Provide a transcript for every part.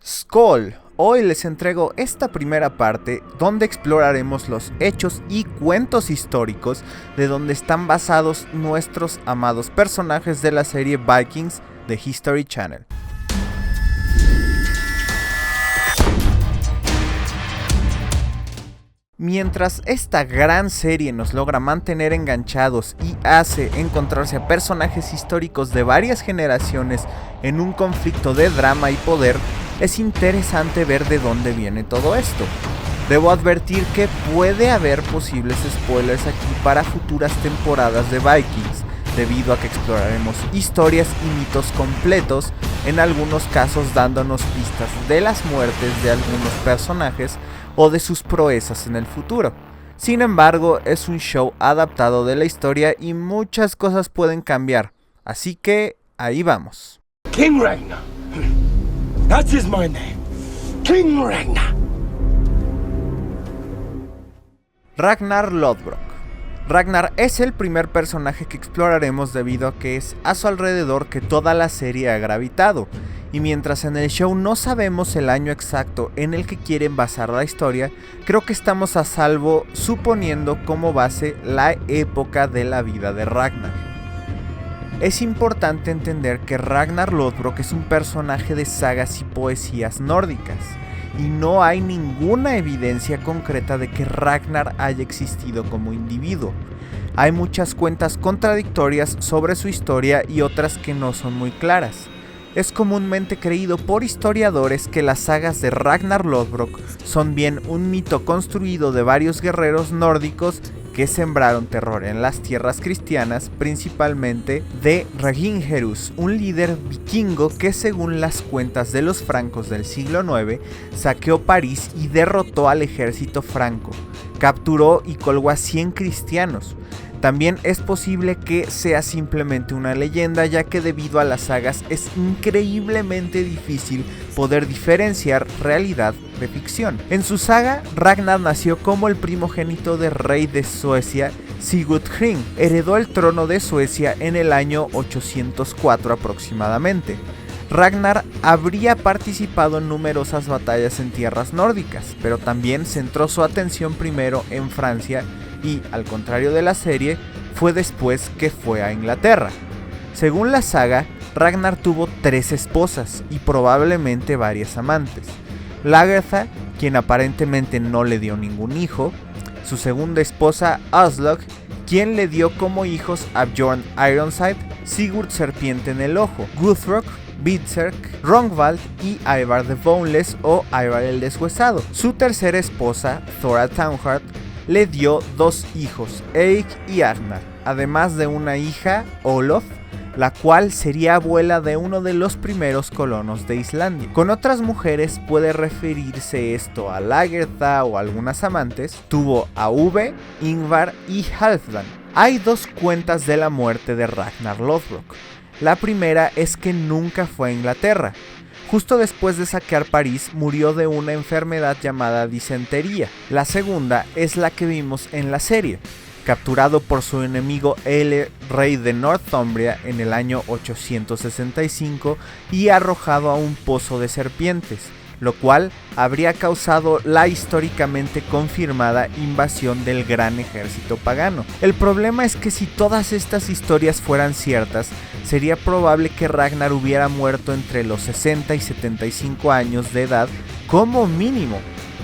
Skoll. Hoy les entrego esta primera parte donde exploraremos los hechos y cuentos históricos de donde están basados nuestros amados personajes de la serie Vikings de History Channel. Mientras esta gran serie nos logra mantener enganchados y hace encontrarse a personajes históricos de varias generaciones en un conflicto de drama y poder, es interesante ver de dónde viene todo esto. Debo advertir que puede haber posibles spoilers aquí para futuras temporadas de Vikings, debido a que exploraremos historias y mitos completos, en algunos casos dándonos pistas de las muertes de algunos personajes o de sus proezas en el futuro. Sin embargo, es un show adaptado de la historia y muchas cosas pueden cambiar, así que ahí vamos. King Ragnar. That is my name. King Ragnar. Ragnar Lothbrok. Ragnar es el primer personaje que exploraremos debido a que es a su alrededor que toda la serie ha gravitado, y mientras en el show no sabemos el año exacto en el que quieren basar la historia, creo que estamos a salvo suponiendo como base la época de la vida de Ragnar. Es importante entender que Ragnar Lothbrok es un personaje de sagas y poesías nórdicas, y no hay ninguna evidencia concreta de que Ragnar haya existido como individuo. Hay muchas cuentas contradictorias sobre su historia y otras que no son muy claras. Es comúnmente creído por historiadores que las sagas de Ragnar Lothbrok son bien un mito construido de varios guerreros nórdicos que sembraron terror en las tierras cristianas, principalmente de Regingerus, un líder vikingo que, según las cuentas de los francos del siglo IX, saqueó París y derrotó al ejército franco, capturó y colgó a 100 cristianos. También es posible que sea simplemente una leyenda, ya que debido a las sagas es increíblemente difícil poder diferenciar realidad de ficción. En su saga, Ragnar nació como el primogénito del rey de Suecia, Sigurd. Heredó el trono de Suecia en el año 804 aproximadamente. Ragnar habría participado en numerosas batallas en tierras nórdicas, pero también centró su atención primero en Francia y, al contrario de la serie, fue después que fue a Inglaterra. Según la saga, Ragnar tuvo 3 esposas y probablemente varias amantes. Lagertha, quien aparentemente no le dio ningún hijo, su segunda esposa Aslog, quien le dio como hijos a Bjorn Ironside, Sigurd Serpiente en el Ojo, Guthrum, Berserk, Rongvald y Ivar the Boneless o Ivar el Deshuesado. Su tercera esposa, Thora Townheart, le dio 2 hijos, Eik y Agnar, además de una hija, Olof, la cual sería abuela de uno de los primeros colonos de Islandia. Con otras mujeres puede referirse esto a Lagertha o algunas amantes. Tuvo a Uve, Ingvar y Halfdan. Hay 2 cuentas de la muerte de Ragnar Lothbrok. La primera es que nunca fue a Inglaterra. Justo después de saquear París, murió de una enfermedad llamada disentería. La segunda es la que vimos en la serie. Capturado por su enemigo Ele, rey de Northumbria, en el año 865 y arrojado a un pozo de serpientes, lo cual habría causado la históricamente confirmada invasión del gran ejército pagano. El problema es que si todas estas historias fueran ciertas, sería probable que Ragnar hubiera muerto entre los 60 y 75 años de edad como mínimo,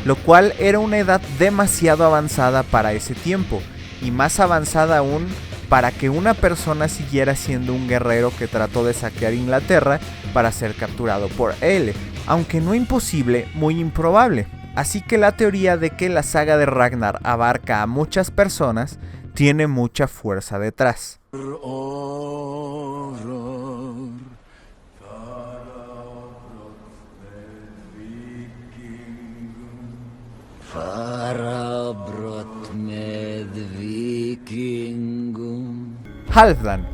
lo cual era una edad demasiado avanzada para ese tiempo, y más avanzada aún para que una persona siguiera siendo un guerrero que trató de saquear Inglaterra para ser capturado por él, aunque no imposible, muy improbable. Así que la teoría de que la saga de Ragnar abarca a muchas personas tiene mucha fuerza detrás. Halfdan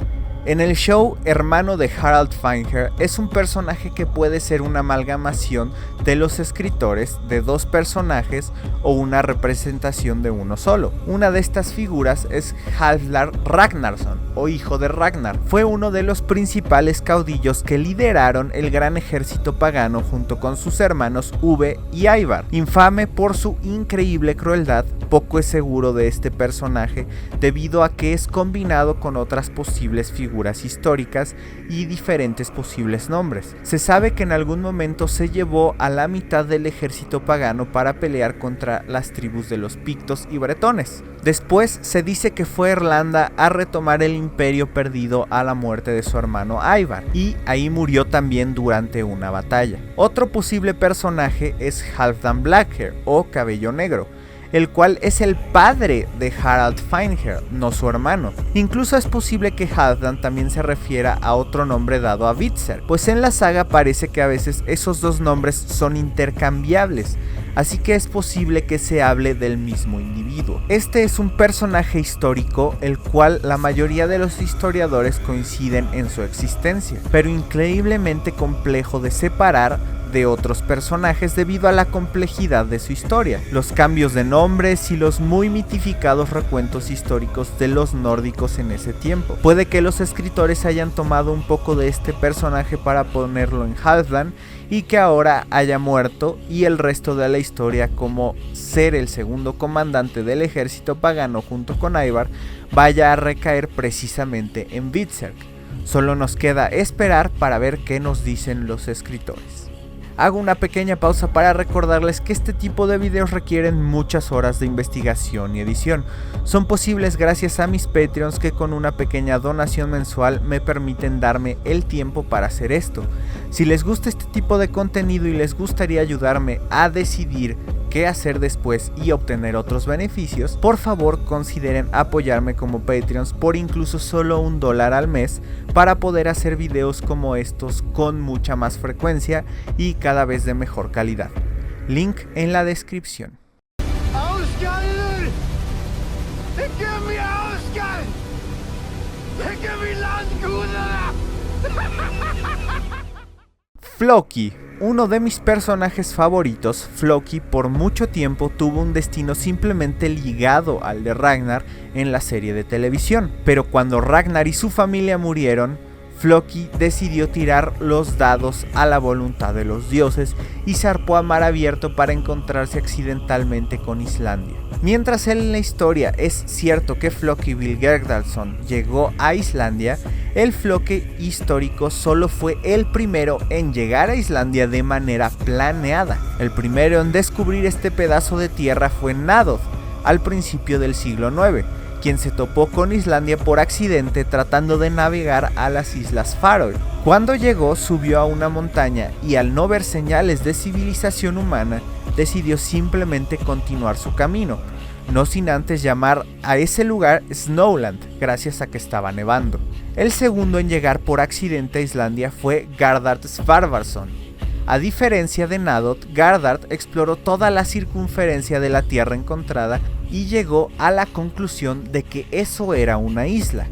En el show, hermano de Harald Fineheer es un personaje que puede ser una amalgamación de los escritores de dos personajes o una representación de uno solo. Una de estas figuras es Halfdan Ragnarsson, o hijo de Ragnar. Fue uno de los principales caudillos que lideraron el gran ejército pagano junto con sus hermanos Uve y Ivar. Infame por su increíble crueldad, poco es seguro de este personaje debido a que es combinado con otras posibles figuras históricas y diferentes posibles nombres. Se sabe que en algún momento se llevó a la mitad del ejército pagano para pelear contra las tribus de los pictos y bretones. Después se dice que fue a Irlanda a retomar el imperio perdido a la muerte de su hermano Ivar, y ahí murió también durante una batalla. Otro posible personaje es Halfdan Blackhair o Cabello Negro, el cual es el padre de Harald Fineheer, no su hermano. Incluso es posible que Halfdan también se refiera a otro nombre dado a Bitzer, pues en la saga parece que a veces esos dos nombres son intercambiables, así que es posible que se hable del mismo individuo. Este es un personaje histórico el cual la mayoría de los historiadores coinciden en su existencia, pero increíblemente complejo de separar de otros personajes debido a la complejidad de su historia, los cambios de nombres y los muy mitificados recuentos históricos de los nórdicos en ese tiempo. Puede que los escritores hayan tomado un poco de este personaje para ponerlo en Halfdan y que ahora haya muerto, y el resto de la historia, como ser el segundo comandante del ejército pagano junto con Ivar, vaya a recaer precisamente en Bitzer. Solo nos queda esperar para ver qué nos dicen los escritores. Hago una pequeña pausa para recordarles que este tipo de videos requieren muchas horas de investigación y edición. Son posibles gracias a mis Patreons que con una pequeña donación mensual me permiten darme el tiempo para hacer esto. Si les gusta este tipo de contenido y les gustaría ayudarme a decidir qué hacer después y obtener otros beneficios, por favor consideren apoyarme como Patreons por incluso solo $1 al mes para poder hacer videos como estos con mucha más frecuencia y cada vez de mejor calidad. Link en la descripción. Floki. Uno de mis personajes favoritos, Floki, por mucho tiempo tuvo un destino simplemente ligado al de Ragnar en la serie de televisión. Pero cuando Ragnar y su familia murieron, Floki decidió tirar los dados a la voluntad de los dioses y zarpó a mar abierto para encontrarse accidentalmente con Islandia. Mientras en la historia es cierto que Floki Vilgerdarson llegó a Islandia, el Floki histórico solo fue el primero en llegar a Islandia de manera planeada. El primero en descubrir este pedazo de tierra fue Nadoth, al principio del siglo IX, quien se topó con Islandia por accidente tratando de navegar a las Islas Faroe. Cuando llegó, subió a una montaña y al no ver señales de civilización humana, decidió simplemente continuar su camino, no sin antes llamar a ese lugar Snowland, gracias a que estaba nevando. El segundo en llegar por accidente a Islandia fue Gardar Svarvarsson. A diferencia de Nadoth, Gardar exploró toda la circunferencia de la tierra encontrada y llegó a la conclusión de que eso era una isla.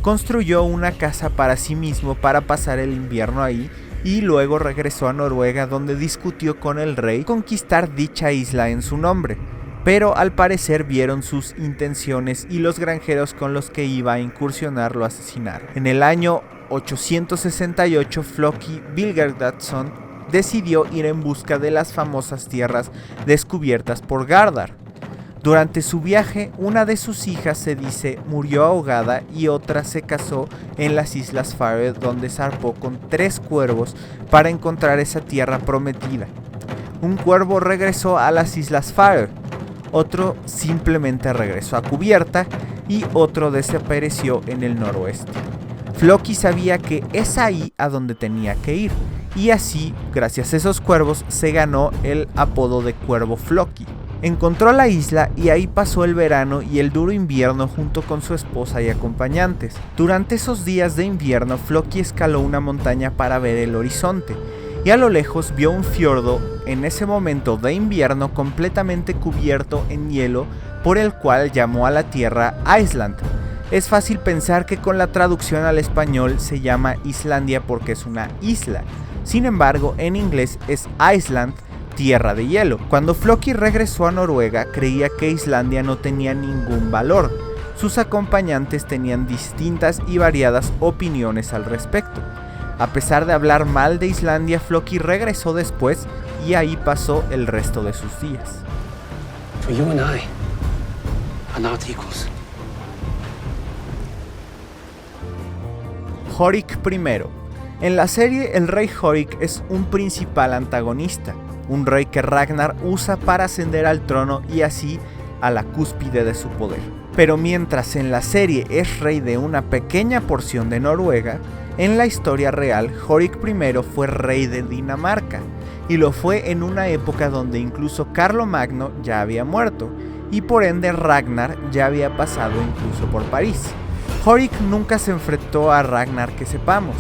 Construyó una casa para sí mismo para pasar el invierno ahí y luego regresó a Noruega, donde discutió con el rey conquistar dicha isla en su nombre. Pero al parecer vieron sus intenciones y los granjeros con los que iba a incursionar lo asesinaron. En el año 868, Floki Vilgerdarson decidió ir en busca de las famosas tierras descubiertas por Gardar. Durante su viaje, una de sus hijas se dice murió ahogada y otra se casó en las Islas Faroe, donde zarpó con 3 cuervos para encontrar esa tierra prometida. Un cuervo regresó a las Islas Faroe, otro simplemente regresó a cubierta y otro desapareció en el noroeste. Floki sabía que es ahí a donde tenía que ir, y así, gracias a esos cuervos, se ganó el apodo de Cuervo Floki. Encontró la isla y ahí pasó el verano y el duro invierno junto con su esposa y acompañantes. Durante esos días de invierno, Floki escaló una montaña para ver el horizonte, y a lo lejos vio un fiordo en ese momento de invierno completamente cubierto en hielo, por el cual llamó a la tierra Iceland, Es fácil pensar que con la traducción al español se llama Islandia porque es una isla. Sin embargo, en inglés es Iceland, tierra de hielo. Cuando Floki regresó a Noruega, creía que Islandia no tenía ningún valor. Sus acompañantes tenían distintas y variadas opiniones al respecto. A pesar de hablar mal de Islandia, Floki regresó después y ahí pasó el resto de sus días. For you and I are not equals. Horik I. En la serie, el rey Horik es un principal antagonista, un rey que Ragnar usa para ascender al trono y así a la cúspide de su poder. Pero mientras en la serie es rey de una pequeña porción de Noruega, en la historia real, Horik I fue rey de Dinamarca, y lo fue en una época donde incluso Carlomagno ya había muerto, y por ende Ragnar ya había pasado incluso por París. Horik nunca se enfrentó a Ragnar que sepamos,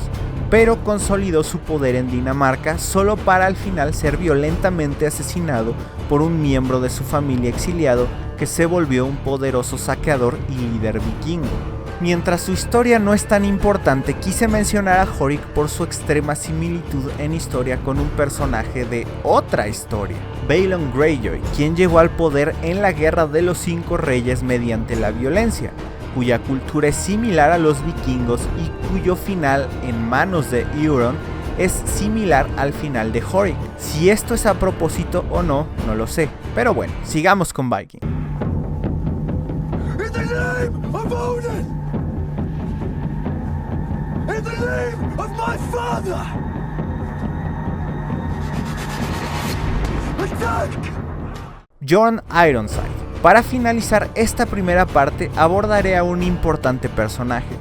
pero consolidó su poder en Dinamarca solo para al final ser violentamente asesinado por un miembro de su familia exiliado que se volvió un poderoso saqueador y líder vikingo. Mientras su historia no es tan importante, quise mencionar a Horik por su extrema similitud en historia con un personaje de otra historia, Balon Greyjoy, quien llegó al poder en la Guerra de los 5 Reyes mediante la violencia, cuya cultura es similar a los vikingos y cuyo final en manos de Euron es similar al final de Horik. Si esto es a propósito o no, no lo sé, pero bueno, sigamos con Viking. In the name of Odin! In the name of my father! Attack! Bjorn Ironside. Para finalizar esta primera parte abordaré a un importante personaje,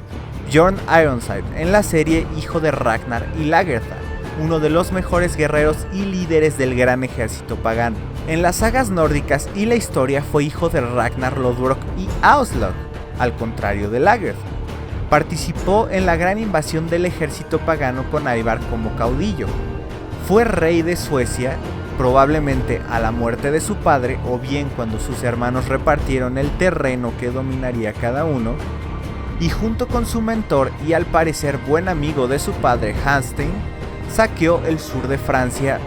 Bjorn Ironside, en la serie hijo de Ragnar y Lagertha, uno de los mejores guerreros y líderes del gran ejército pagano. En las sagas nórdicas y la historia fue hijo de Ragnar Lodbrok y Aslog, al contrario de Lagertha. Participó en la gran invasión del ejército pagano con Ivar como caudillo. Fue rey de Suecia, probablemente a la muerte de su padre o bien cuando sus hermanos repartieron el terreno que dominaría cada uno, y junto con su mentor y al parecer buen amigo de su padre Hanstein, saqueó el sur de Francia,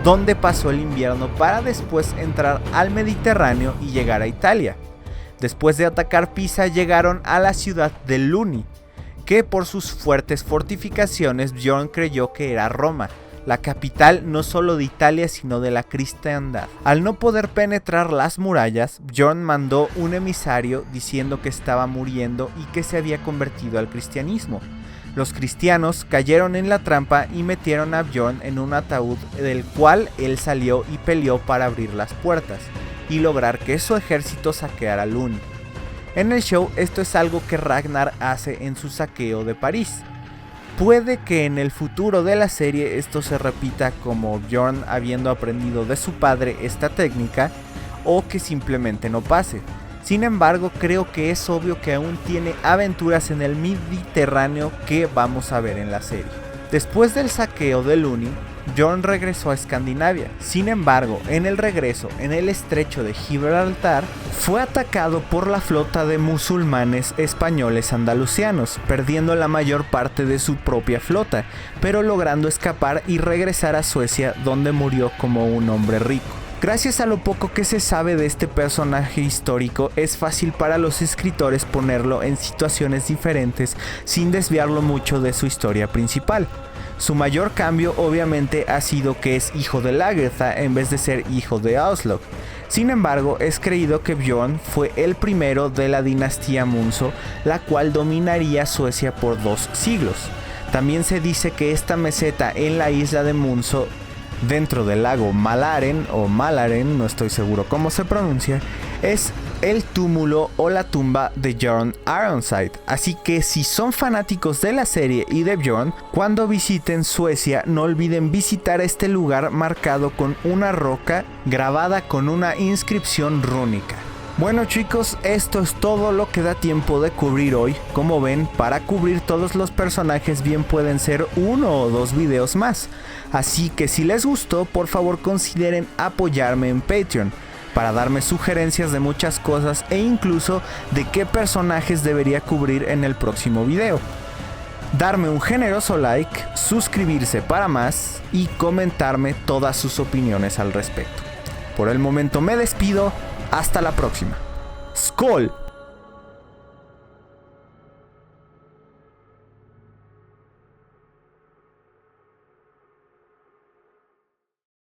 donde pasó el invierno para después entrar al Mediterráneo y llegar a Italia. Después de atacar Pisa llegaron a la ciudad de Luni, que por sus fuertes fortificaciones Bjorn creyó que era Roma, la capital no solo de Italia sino de la cristiandad. Al no poder penetrar las murallas, Bjorn mandó un emisario diciendo que estaba muriendo y que se había convertido al cristianismo. Los cristianos cayeron en la trampa y metieron a Bjorn en un ataúd del cual él salió y peleó para abrir las puertas y lograr que su ejército saqueara Luni. En el show esto es algo que Ragnar hace en su saqueo de París. Puede que en el futuro de la serie esto se repita como Bjorn habiendo aprendido de su padre esta técnica o que simplemente no pase. Sin embargo, creo que es obvio que aún tiene aventuras en el Mediterráneo que vamos a ver en la serie. Después del saqueo de Luni, Bjorn regresó a Escandinavia. Sin embargo, en el regreso en el estrecho de Gibraltar, fue atacado por la flota de musulmanes españoles andalucianos, perdiendo la mayor parte de su propia flota, pero logrando escapar y regresar a Suecia, donde murió como un hombre rico. Gracias a lo poco que se sabe de este personaje histórico, es fácil para los escritores ponerlo en situaciones diferentes sin desviarlo mucho de su historia principal. Su mayor cambio obviamente ha sido que es hijo de Lagertha en vez de ser hijo de Aslog. Sin embargo, es creído que Bjorn fue el primero de la dinastía Munso, la cual dominaría Suecia por 2 siglos. También se dice que esta meseta en la isla de Munso, dentro del lago Malaren o Malaren, no estoy seguro cómo se pronuncia, es el túmulo o la tumba de Bjorn Ironside. Así que si son fanáticos de la serie y de Bjorn, cuando visiten Suecia no olviden visitar este lugar marcado con una roca grabada con una inscripción rúnica. Bueno chicos, esto es todo lo que da tiempo de cubrir hoy. Como ven, para cubrir todos los personajes bien pueden ser 1 o 2 videos más. Así que si les gustó, por favor consideren apoyarme en Patreon. para darme sugerencias de muchas cosas e incluso de qué personajes debería cubrir en el próximo video. Darme un generoso like, suscribirse para más y comentarme todas sus opiniones al respecto. Por el momento me despido, hasta la próxima. ¡Skol!